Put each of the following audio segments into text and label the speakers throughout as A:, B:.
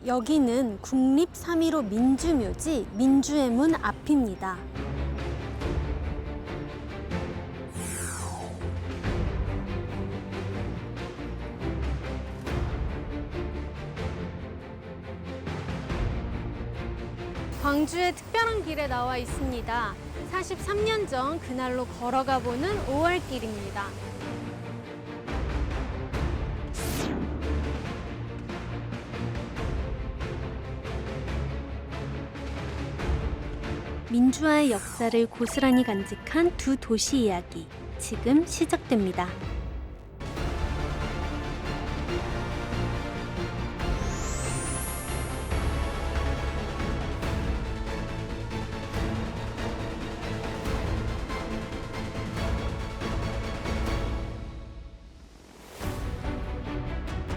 A: 여기는 국립 3.15 민주묘지 민주의 문 앞입니다. 광주의 특별한 길에 나와 있습니다. 43년 전 그날로 걸어가 보는 5월길입니다. 민주화의 역사를 고스란히 간직한 두 도시 이야기, 지금 시작됩니다.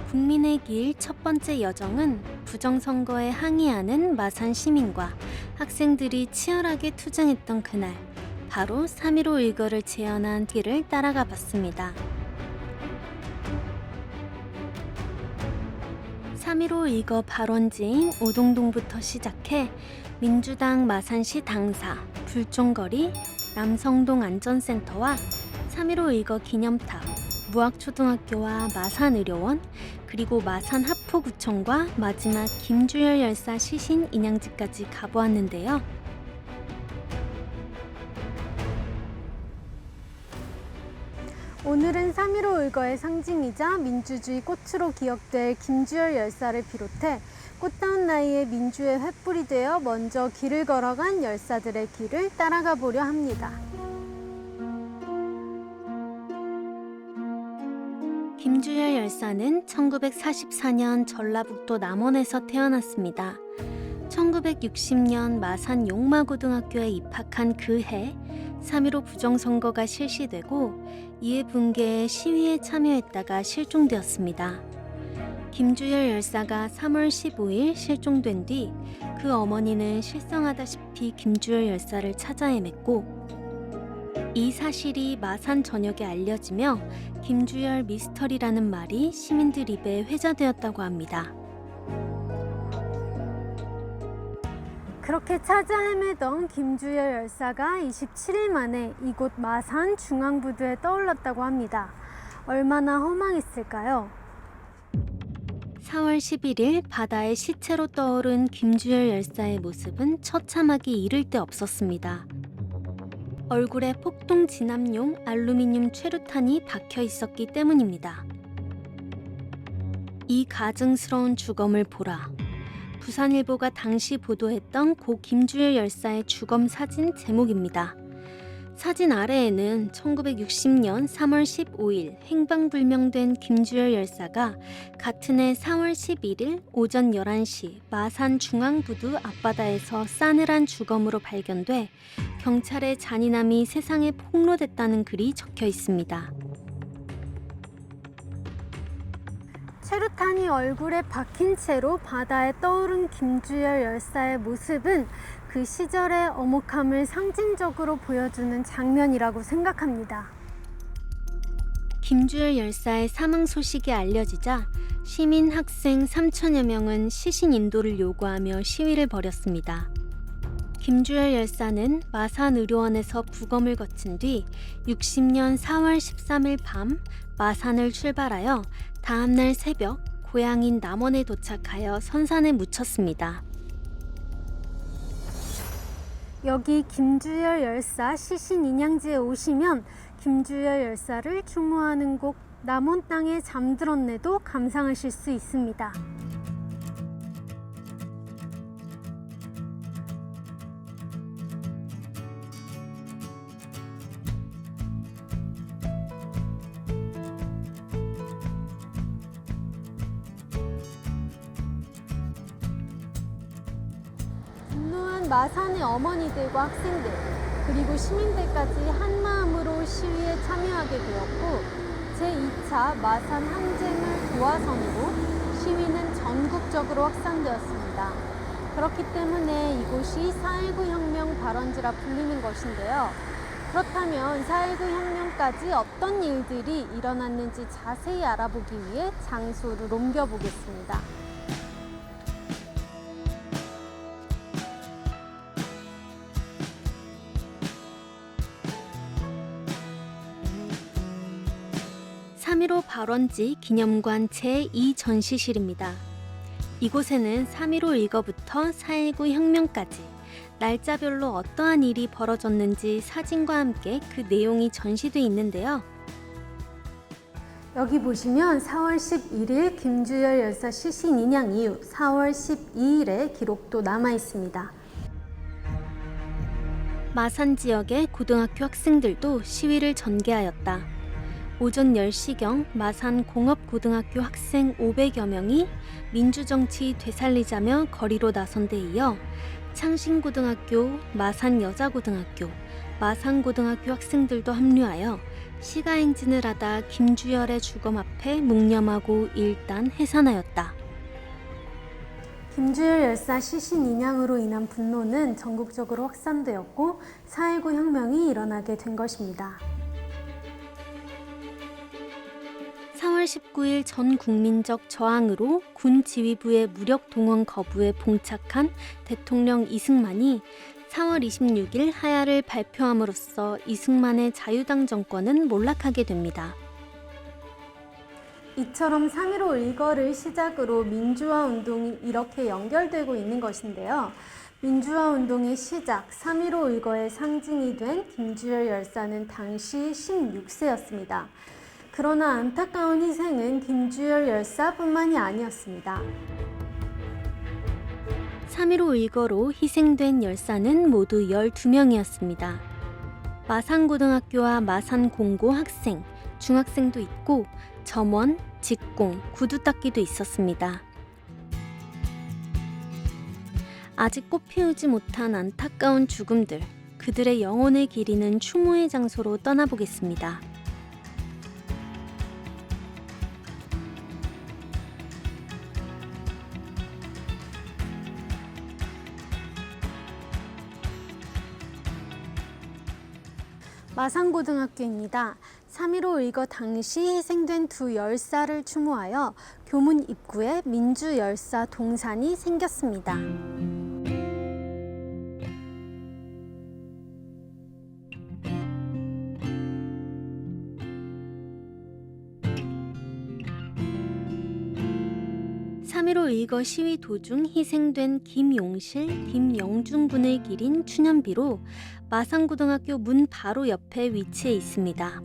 A: 국민의 길 첫 번째 여정은 부정선거에 항의하는 마산 시민과 학생들이 치열하게 투쟁했던 그날, 바로 3.15 일거를 재현한 길을 따라가 봤습니다. 3.15 일거 발원지인 오동동부터 시작해 민주당 마산시 당사, 불종거리, 남성동 안전센터와 3.15 일거 기념탑, 무학초등학교와 마산의료원, 그리고 마산 하포구청과 마지막 김주열 열사 시신 인양지까지 가보았는데요. 오늘은 3.15 의거의 상징이자 민주주의 꽃으로 기억될 김주열 열사를 비롯해 꽃다운 나이에 민주의 횃불이 되어 먼저 길을 걸어간 열사들의 길을 따라가 보려 합니다. 김주열 열사는 1944년 전라북도 남원에서 태어났습니다. 1960년 마산 용마고등학교에 입학한 그해 3.15 부정선거가 실시되고 이에 붕괴해 시위에 참여했다가 실종되었습니다. 김주열 열사가 3월 15일 실종된 뒤 그 어머니는 실성하다시피 김주열 열사를 찾아 헤맸고 이 사실이 마산 전역에 알려지며 김주열 미스터리라는 말이 시민들 입에 회자되었다고 합니다. 그렇게 찾아 헤매던 김주열 열사가 27일 만에 이곳 마산 중앙부두에 떠올랐다고 합니다. 얼마나 허망했을까요? 4월 11일 바다에 시체로 떠오른 김주열 열사의 모습은 처참하기 이를 데 없었습니다. 얼굴에 폭동 진압용 알루미늄 최루탄이 박혀 있었기 때문입니다. 이 가증스러운 주검을 보라. 부산일보가 당시 보도했던 고 김주열 열사의 주검 사진 제목입니다. 사진 아래에는 1960년 3월 15일 행방불명된 김주열 열사가 같은 해 4월 11일 오전 11시 마산 중앙부두 앞바다에서 싸늘한 주검으로 발견돼 경찰의 잔인함이 세상에 폭로됐다는 글이 적혀 있습니다. 최루탄이 얼굴에 박힌 채로 바다에 떠오른 김주열 열사의 모습은 그 시절의 엄혹함을 상징적으로 보여주는 장면이라고 생각합니다. 김주열 열사의 사망 소식이 알려지자 시민 학생 3천여 명은 시신 인도를 요구하며 시위를 벌였습니다. 김주열 열사는 마산의료원에서 부검을 거친 뒤 60년 4월 13일 밤 마산을 출발하여 다음날 새벽 고향인 남원에 도착하여 선산에 묻혔습니다. 여기 김주열 열사 시신 인양지에 오시면 김주열 열사를 추모하는 곡 남원 땅에 잠들었네도 감상하실 수 있습니다. 마산의 어머니들과 학생들 그리고 시민들까지 한마음으로 시위에 참여하게 되었고 제2차 마산 항쟁을 도화선으로 시위는 전국적으로 확산되었습니다. 그렇기 때문에 이곳이 4.19 혁명 발원지라 불리는 것인데요. 그렇다면 4.19 혁명까지 어떤 일들이 일어났는지 자세히 알아보기 위해 장소를 옮겨보겠습니다. 3.15 발원지 기념관 제2전시실입니다. 이곳에는 3.15 일거부터 4.19 혁명까지 날짜별로 어떠한 일이 벌어졌는지 사진과 함께 그 내용이 전시돼 있는데요. 여기 보시면 4월 11일 김주열 열사 시신 인양 이후 4월 12일의 기록도 남아 있습니다. 마산 지역의 고등학교 학생들도 시위를 전개하였다. 오전 10시경 마산 공업고등학교 학생 500여 명이 민주정치 되살리자며 거리로 나선 데 이어 창신고등학교, 마산여자고등학교, 마산고등학교 학생들도 합류하여 시가행진을 하다 김주열의 주검 앞에 묵념하고 일단 해산하였다. 김주열 열사 시신 인양으로 인한 분노는 전국적으로 확산되었고 4.19 혁명이 일어나게 된 것입니다. 4월 19일 전 국민적 저항으로 군 지휘부의 무력 동원 거부에 봉착한 대통령 이승만이 4월 26일 하야를 발표함으로써 이승만의 자유당 정권은 몰락하게 됩니다. 이처럼 3.15 일거를 시작으로 민주화 운동이 이렇게 연결되고 있는 것인데요. 민주화 운동의 시작, 3.15 일거의 상징이 된 김주열 열사는 당시 16세였습니다. 그러나 안타까운 희생은 김주열 열사뿐만이 아니었습니다. 3.15 일거로 희생된 열사는 모두 12명이었습니다. 마산고등학교와 마산공고 학생, 중학생도 있고 점원, 직공, 구두닦이도 있었습니다. 아직 꽃 피우지 못한 안타까운 죽음들, 그들의 영혼을 기리는 추모의 장소로 떠나보겠습니다. 마산고등학교입니다. 3.15 일거 당시 희생된 두 열사를 추모하여 교문 입구에 민주열사 동산이 생겼습니다. (3.15) 일거 시위 도중 희생된 김용실, 김영준 군을 기린 추념비로 마산고등학교 문 바로 옆에 위치해 있습니다.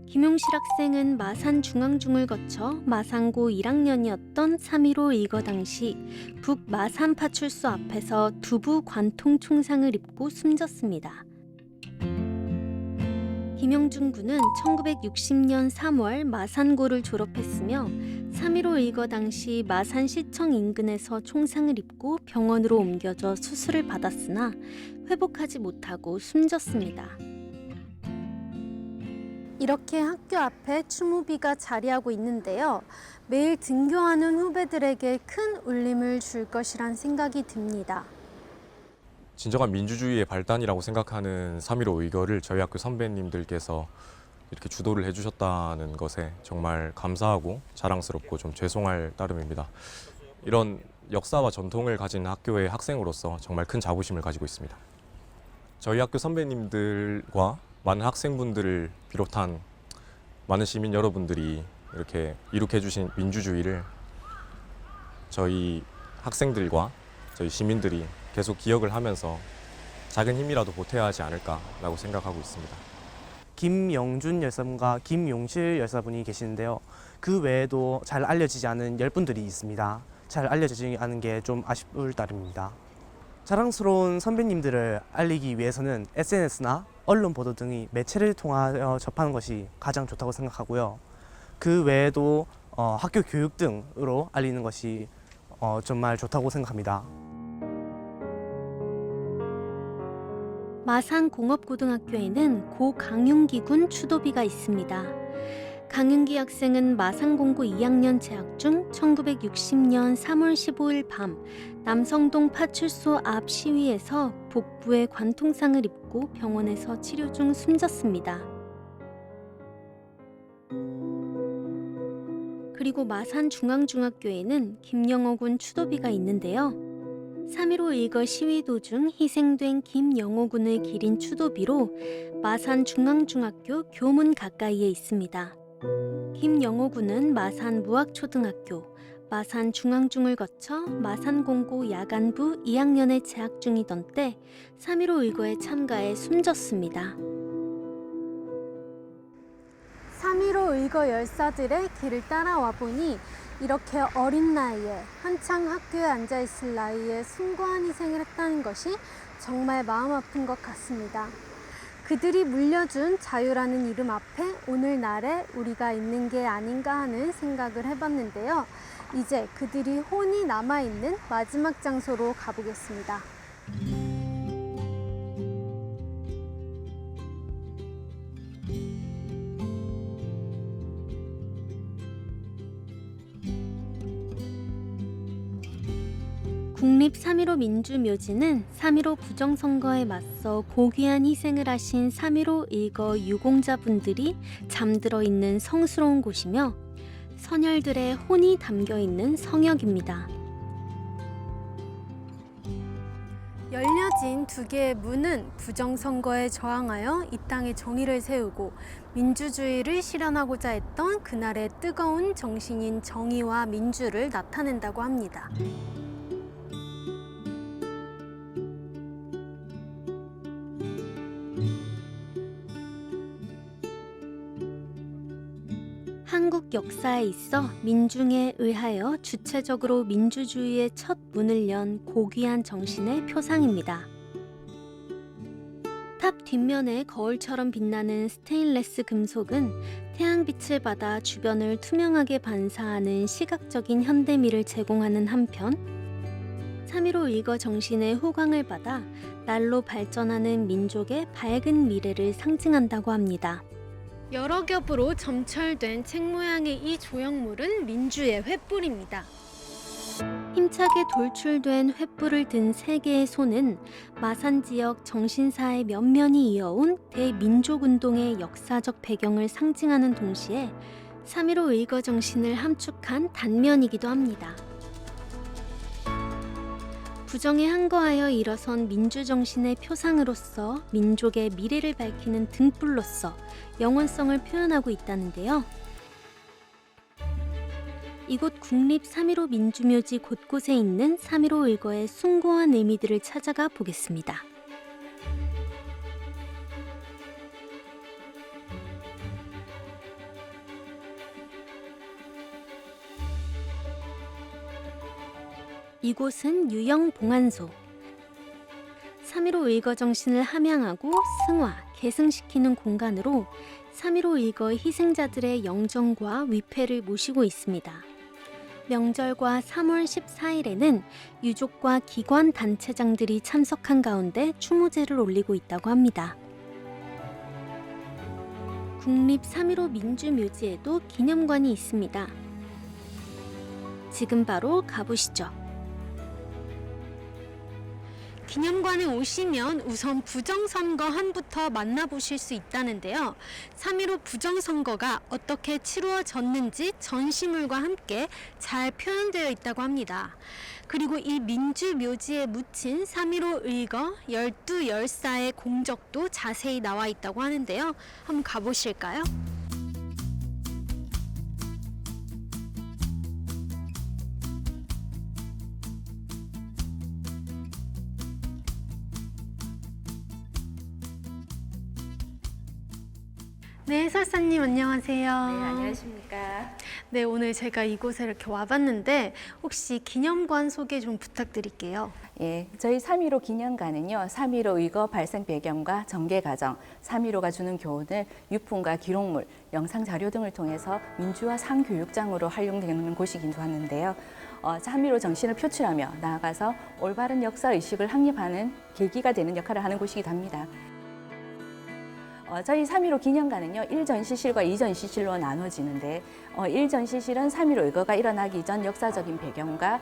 A: 김용실 학생은 마산중앙중을 거쳐 마산고 1학년이었던 3.15 일거 당시 북마산파출소 앞에서 두부 관통 총상을 입고 숨졌습니다. 김영준 군은 1960년 3월 마산고를 졸업했으며 3.15 일거 당시 마산시청 인근에서 총상을 입고 병원으로 옮겨져 수술을 받았으나 회복하지 못하고 숨졌습니다. 이렇게 학교 앞에 추모비가 자리하고 있는데요. 매일 등교하는 후배들에게 큰 울림을 줄 것이란 생각이 듭니다.
B: 진정한 민주주의의 발단이라고 생각하는 3.15 일거를 저희 학교 선배님들께서 이렇게 주도를 해주셨다는 것에 정말 감사하고 자랑스럽고 좀 죄송할 따름입니다. 이런 역사와 전통을 가진 학교의 학생으로서 정말 큰 자부심을 가지고 있습니다. 저희 학교 선배님들과 많은 학생분들을 비롯한 많은 시민 여러분들이 이렇게 이룩해 주신 민주주의를 저희 학생들과 저희 시민들이 계속 기억을 하면서 작은 힘이라도 보태야 하지 않을까라고 생각하고 있습니다.
C: 김영준 열사분과 김용실 열사분이 계시는데요. 그 외에도 잘 알려지지 않은 10분들이 있습니다. 잘 알려지지 않은 게 좀 아쉬울 따름입니다. 자랑스러운 선배님들을 알리기 위해서는 SNS나 언론 보도 등의 매체를 통하여 접하는 것이 가장 좋다고 생각하고요. 그 외에도 학교 교육 등으로 알리는 것이 정말 좋다고 생각합니다.
A: 마산공업고등학교에는 고 강윤기 군 추도비가 있습니다. 강윤기 학생은 마산공고 2학년 재학 중 1960년 3월 15일 밤 남성동 파출소 앞 시위에서 복부에 관통상을 입고 병원에서 치료 중 숨졌습니다. 그리고 마산중앙중학교에는 김영호 군 추도비가 있는데요. 3.15 의거 시위 도중 희생된 김영호 군을 기린 추도비로 마산 중앙중학교 교문 가까이에 있습니다. 김영호 군은 마산 무학초등학교, 마산 중앙중을 거쳐 마산공고 야간부 2학년에 재학 중이던 때 3.15 의거에 참가해 숨졌습니다.
D: 3.15 의거 열사들의 길을 따라와 보니 이렇게 어린 나이에 한창 학교에 앉아있을 나이에 숭고한 희생을 했다는 것이 정말 마음 아픈 것 같습니다. 그들이 물려준 자유라는 이름 앞에 오늘날에 우리가 있는 게 아닌가 하는 생각을 해봤는데요. 이제 그들이 혼이 남아있는 마지막 장소로 가보겠습니다.
A: 국립 3.15 민주묘지는 3.15 부정선거에 맞서 고귀한 희생을 하신 3.15 의거 유공자분들이 잠들어 있는 성스러운 곳이며 선열들의 혼이 담겨 있는 성역입니다.
D: 열려진 두 개의 문은 부정선거에 저항하여 이 땅에 정의를 세우고 민주주의를 실현하고자 했던 그날의 뜨거운 정신인 정의와 민주를 나타낸다고 합니다.
A: 한국 역사에 있어 민중에 의하여 주체적으로 민주주의의 첫 문을 연 고귀한 정신의 표상입니다. 탑 뒷면에 거울처럼 빛나는 스테인레스 금속은 태양빛을 받아 주변을 투명하게 반사하는 시각적인 현대미를 제공하는 한편 3.15 의거 정신의 호강을 받아 날로 발전하는 민족의 밝은 미래를 상징한다고 합니다.
D: 여러 겹으로 점철된 책 모양의 이 조형물은 민주의 횃불입니다.
A: 힘차게 돌출된 횃불을 든 세 개의 손은 마산 지역 정신사의 면면이 이어온 대민족운동의 역사적 배경을 상징하는 동시에 3.15 의거 정신을 함축한 단면이기도 합니다. 부정에 항거하여 일어선 민주정신의 표상으로서 민족의 미래를 밝히는 등불로서 영원성을 표현하고 있다는데요. 이곳 국립 3.15 민주묘지 곳곳에 있는 3.15 의거의 숭고한 의미들을 찾아가 보겠습니다. 이곳은 유영봉안소. 3.15 의거 정신을 함양하고 승화, 계승시키는 공간으로 3.15 의거 희생자들의 영정과 위패를 모시고 있습니다. 명절과 3월 14일에는 유족과 기관 단체장들이 참석한 가운데 추모제를 올리고 있다고 합니다. 국립 3.15 민주묘지에도 기념관이 있습니다. 지금 바로 가보시죠.
D: 기념관에 오시면 우선 부정선거함부터 만나보실 수 있다는데요. 3.15 부정선거가 어떻게 치루어졌는지 전시물과 함께 잘 표현되어 있다고 합니다. 그리고 이 민주묘지에 묻힌 3.15 의거 12열사의 공적도 자세히 나와 있다고 하는데요. 한번 가보실까요? 네, 해설사님 안녕하세요.
E: 네, 안녕하십니까.
D: 네, 오늘 제가 이곳에 이렇게 와봤는데 혹시 기념관 소개 좀 부탁드릴게요.
E: 예, 저희 3.15 기념관은요, 3.15 의거 발생 배경과 전개 과정, 3.15가 주는 교훈을 유품과 기록물, 영상 자료 등을 통해서 민주화 상교육장으로 활용되는 곳이긴 좋았는데요. 3.15 정신을 표출하며 나아가서 올바른 역사 의식을 확립하는 계기가 되는 역할을 하는 곳이기도 합니다. 저희 3.15 기념관은요, 1전시실과 2전시실로 나눠지는데 1전시실은 3.15 의거가 일어나기 전 역사적인 배경과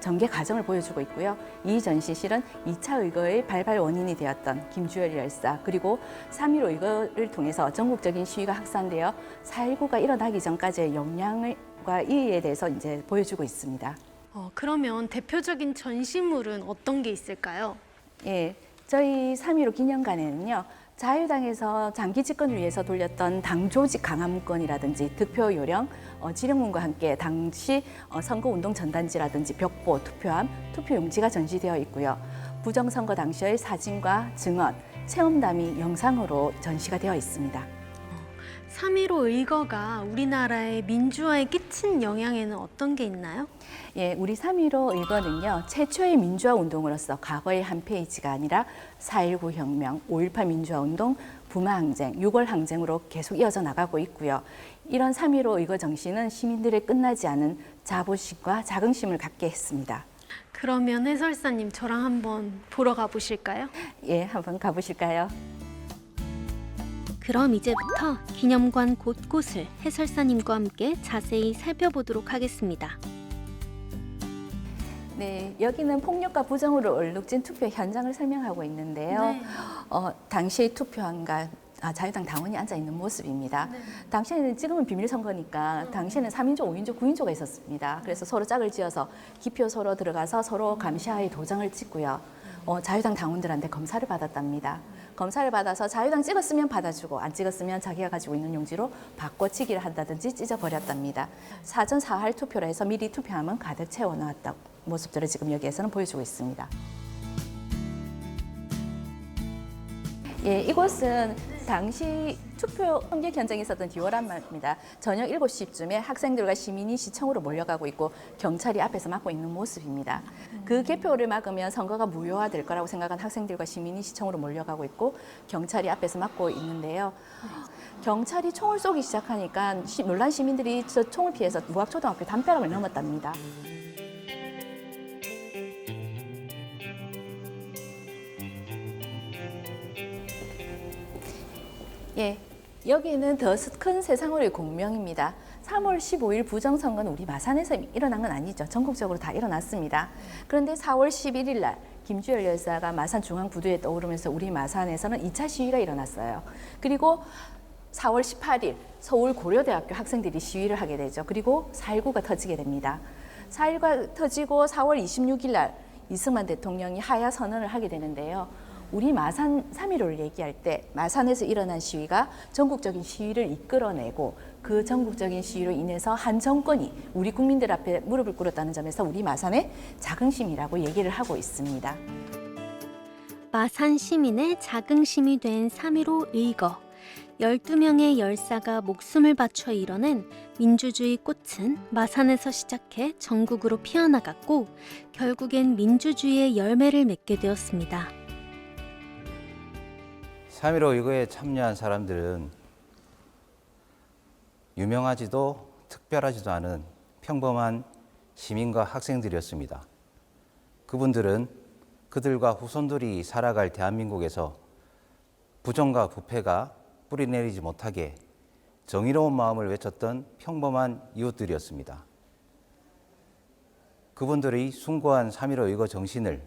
E: 전개 과정을 보여주고 있고요. 2전시실은 2차 의거의 발발 원인이 되었던 김주열 열사, 그리고 3.15 의거를 통해서 전국적인 시위가 확산되어 4.19가 일어나기 전까지의 영향과 이에 대해서 이제 보여주고 있습니다.
D: 그러면 대표적인 전시물은 어떤 게 있을까요?
E: 예, 저희 3.15 기념관에는요, 자유당에서 장기 집권을 위해서 돌렸던 당 조직 강화문건이라든지 득표 요령, 지령문과 함께 당시 선거운동 전단지라든지 벽보, 투표함, 투표용지가 전시되어 있고요. 부정선거 당시의 사진과 증언, 체험담이 영상으로 전시가 되어 있습니다.
D: 3.15 의거가 우리나라의 민주화에 끼친 영향에는 어떤 게 있나요?
E: 예, 우리 3.15 의거는요, 최초의 민주화 운동으로서 과거의 한 페이지가 아니라 4.19 혁명, 5.18 민주화 운동, 부마 항쟁, 6월 항쟁으로 계속 이어져 나가고 있고요. 이런 3.15 의거 정신은 시민들의 끝나지 않은 자부심과 자긍심을 갖게 했습니다.
D: 그러면 해설사님 저랑 한번 보러 가보실까요?
E: 예, 한번 가보실까요?
A: 그럼 이제부터 기념관 곳곳을 해설사님과 함께 자세히 살펴보도록 하겠습니다.
E: 네, 여기는 폭력과 부정으로 얼룩진 투표 현장을 설명하고 있는데요.
D: 네.
E: 당시 투표함과 자유당 당원이 앉아 있는 모습입니다. 당시에는 지금은 비밀 선거니까 당시에는 3인조, 5인조, 9인조가 있었습니다. 그래서 서로 짝을 지어서 기표 서로 들어가서 서로 감시하에 도장을 찍고요. 자유당 당원들한테 검사를 받았답니다. 검사를 받아서 자유당 찍었으면 받아주고 안 찍었으면 자기가 가지고 있는 용지로 바꿔치기를 한다든지 찢어버렸답니다. 사전 사할 투표로 해서 미리 투표함은 가득 채워놓았다 모습들을 지금 여기에서는 보여주고 있습니다. 예, 이곳은 당시 투표 험격 현장에 있었던 디오라마입니다. 저녁 7시쯤에 학생들과 시민이 시청으로 몰려가고 있고 경찰이 앞에서 막고 있는 모습입니다. 그 개표를 막으면 선거가 무효화될 거라고 생각한 학생들과 시민이 시청으로 몰려가고 있고 경찰이 앞에서 막고 있는데요. 경찰이 총을 쏘기 시작하니까 놀란 시민들이 저 총을 피해서 무학초등학교 담벼락을 넘었답니다. 예, 여기는 더 큰 세상으로의 공명입니다. 3월 15일 부정선거는 우리 마산에서 일어난 건 아니죠. 전국적으로 다 일어났습니다. 그런데 4월 11일 날 김주열 열사가 마산 중앙부두에 떠오르면서 우리 마산에서는 2차 시위가 일어났어요. 그리고 4월 18일 서울 고려대학교 학생들이 시위를 하게 되죠. 그리고 4.19가 터지게 됩니다. 4.19가 터지고 4월 26일 날 이승만 대통령이 하야 선언을 하게 되는데요. 우리 마산 3.15를 얘기할 때 마산에서 일어난 시위가 전국적인 시위를 이끌어내고 그 전국적인 시위로 인해서 한 정권이 우리 국민들 앞에 무릎을 꿇었다는 점에서 우리 마산의 자긍심이라고 얘기를 하고 있습니다.
A: 마산 시민의 자긍심이 된 3.15 의거. 12명의 열사가 목숨을 바쳐 이뤄낸 민주주의 꽃은 마산에서 시작해 전국으로 피어나갔고 결국엔 민주주의의 열매를 맺게 되었습니다.
F: 3.15 의거에 참여한 사람들은 유명하지도 특별하지도 않은 평범한 시민과 학생들이었습니다. 그분들은 그들과 후손들이 살아갈 대한민국에서 부정과 부패가 뿌리내리지 못하게 정의로운 마음을 외쳤던 평범한 이웃들이었습니다. 그분들의 숭고한 3.15 의거 정신을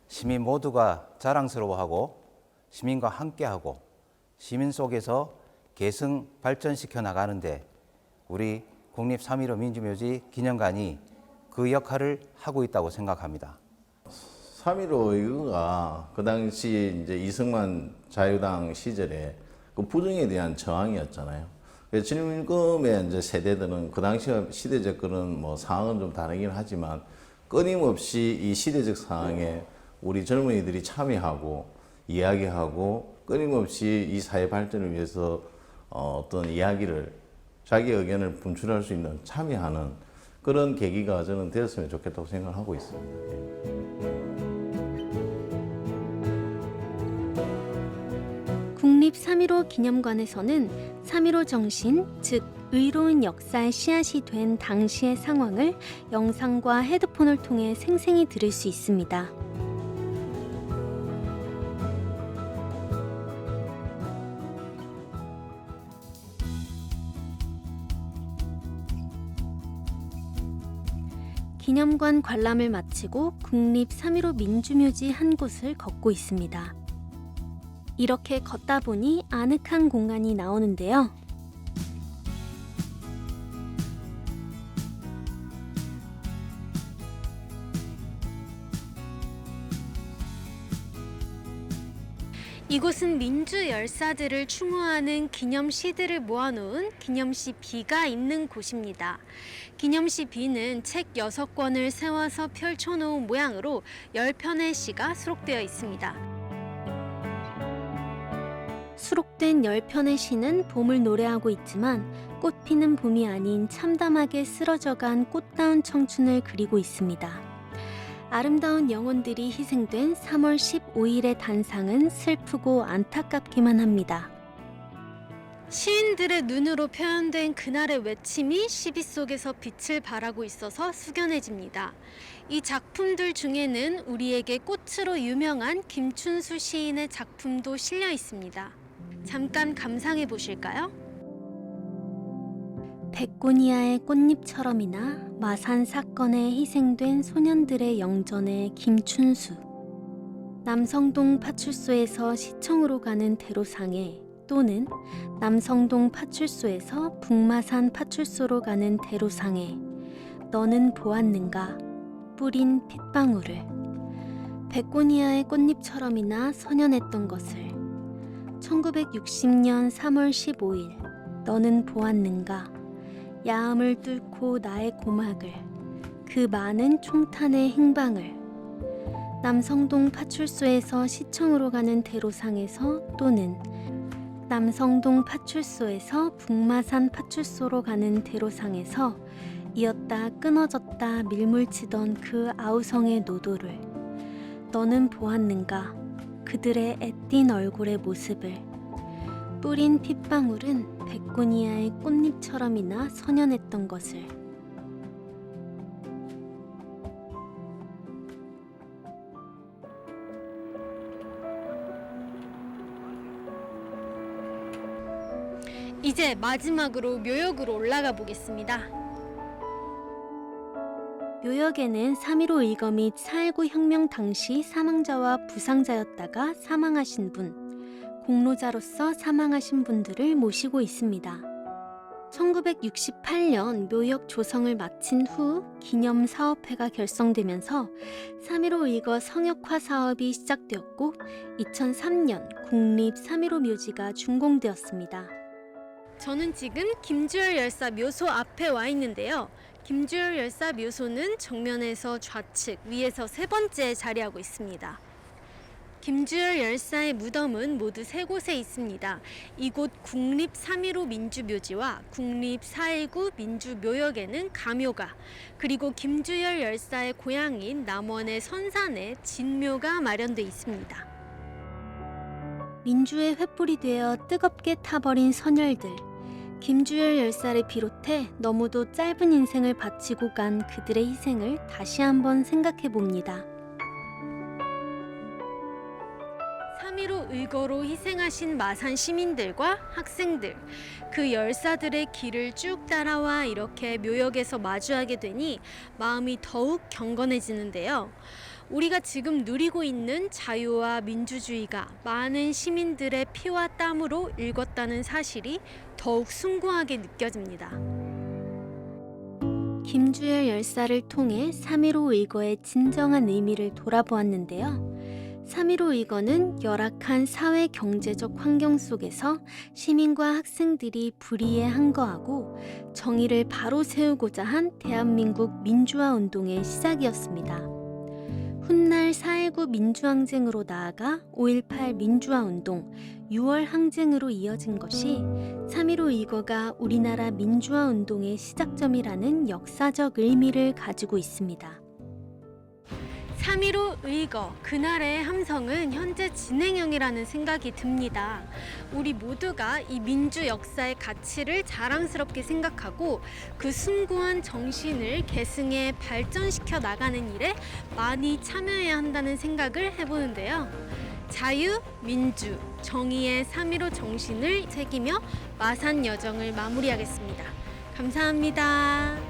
F: 시민 모두가 자랑스러워하고 시민과 함께하고 시민 속에서 계승 발전시켜 나가는데 우리 국립 3.15 민주묘지 기념관이 그 역할을 하고 있다고 생각합니다.
G: 3.15 의거가 그 당시 이제 이승만 자유당 시절에 그 부정에 대한 저항이었잖아요. 그래서 지금의 이제 세대들은 그 당시 시대적 그런 뭐 상황은 좀 다르긴 하지만 끊임없이 이 시대적 상황에 우리 젊은이들이 참여하고 이야기하고 끊임없이 이 사회 발전을 위해서 어떤 이야기를 자기 의견을 분출할 수 있는 참여하는 그런 계기가 저는 되었으면 좋겠다고 생각을 하고 있습니다.
A: 국립 3.15 기념관에서는 3.15 정신, 즉 의로운 역사의 씨앗이 된 당시의 상황을 영상과 헤드폰을 통해 생생히 들을 수 있습니다. 기념관 관람을 마치고 국립 3.15 민주묘지 한 곳을 걷고 있습니다. 이렇게 걷다 보니 아늑한 공간이 나오는데요. 이곳은 민주 열사들을 추모하는 기념시들을 모아놓은 기념시 비가 있는 곳입니다. 기념시 비는 책 6권을 세워서 펼쳐놓은 모양으로 10편의 시가 수록되어 있습니다. 수록된 10편의 시는 봄을 노래하고 있지만 꽃 피는 봄이 아닌 참담하게 쓰러져간 꽃다운 청춘을 그리고 있습니다. 아름다운 영혼들이 희생된 3월 15일의 단상은 슬프고 안타깝기만 합니다. 시인들의 눈으로 표현된 그날의 외침이 시비 속에서 빛을 발하고 있어서 숙연해집니다. 이 작품들 중에는 우리에게 꽃으로 유명한 김춘수 시인의 작품도 실려 있습니다. 잠깐 감상해 보실까요? 베고니아의 꽃잎처럼이나 마산 사건에 희생된 소년들의 영전의 김춘수. 남성동 파출소에서 시청으로 가는 대로상에 또는 남성동 파출소에서 북마산 파출소로 가는 대로상에 너는 보았는가 뿌린 핏방울을. 베고니아의 꽃잎처럼이나 선연했던 것을. 1960년 3월 15일 너는 보았는가 야암을 뚫고 나의 고막을 그 많은 총탄의 행방을. 남성동 파출소에서 시청으로 가는 대로상에서 또는 남성동 파출소에서 북마산 파출소로 가는 대로상에서 이었다 끊어졌다 밀물치던 그 아우성의 노도를 너는 보았는가 그들의 애띤 얼굴의 모습을. 뿌린 핏방울은 베고니아의 꽃잎처럼이나 선연했던 것을. 이제 마지막으로 묘역으로 올라가 보겠습니다. 묘역에는 3.15 의거 및 4.19 혁명 당시 사망자와 부상자였다가 사망하신 분, 공로자로서 사망하신 분들을 모시고 있습니다. 1968년 묘역 조성을 마친 후 기념사업회가 결성되면서 3.15 의거 성역화 사업이 시작되었고 2003년 국립 3.15 묘지가 준공되었습니다. 저는 지금 김주열 열사 묘소 앞에 와 있는데요. 김주열 열사 묘소는 정면에서 좌측, 위에서 3번째에 자리하고 있습니다. 김주열 열사의 무덤은 모두 3곳에 있습니다. 이곳 국립 3.15 민주묘지와 국립 4.19 민주묘역에는 가묘가, 그리고 김주열 열사의 고향인 남원의 선산에 진묘가 마련돼 있습니다. 민주의 횃불이 되어 뜨겁게 타버린 선열들, 김주열 열사를 비롯해 너무도 짧은 인생을 바치고 간 그들의 희생을 다시 한번 생각해 봅니다. 3.15 의거로 희생하신 마산 시민들과 학생들, 그 열사들의 길을 쭉 따라와 이렇게 묘역에서 마주하게 되니 마음이 더욱 경건해지는데요. 우리가 지금 누리고 있는 자유와 민주주의가 많은 시민들의 피와 땀으로 일궜다는 사실이 더욱 숭고하게 느껴집니다. 김주열 열사를 통해 3.15 의거의 진정한 의미를 돌아보았는데요. 3.15 의거는 열악한 사회 경제적 환경 속에서 시민과 학생들이 불의에 항거하고 정의를 바로 세우고자 한 대한민국 민주화 운동의 시작이었습니다. 훗날 4.19 민주항쟁으로 나아가 5.18 민주화 운동, 6월 항쟁으로 이어진 것이 3.15 의거가 우리나라 민주화 운동의 시작점이라는 역사적 의미를 가지고 있습니다. 3.15 의거, 그날의 함성은 현재 진행형이라는 생각이 듭니다. 우리 모두가 이 민주 역사의 가치를 자랑스럽게 생각하고 그 숭고한 정신을 계승해 발전시켜 나가는 일에 많이 참여해야 한다는 생각을 해보는데요. 자유, 민주, 정의의 3.15 정신을 새기며 마산 여정을 마무리하겠습니다. 감사합니다.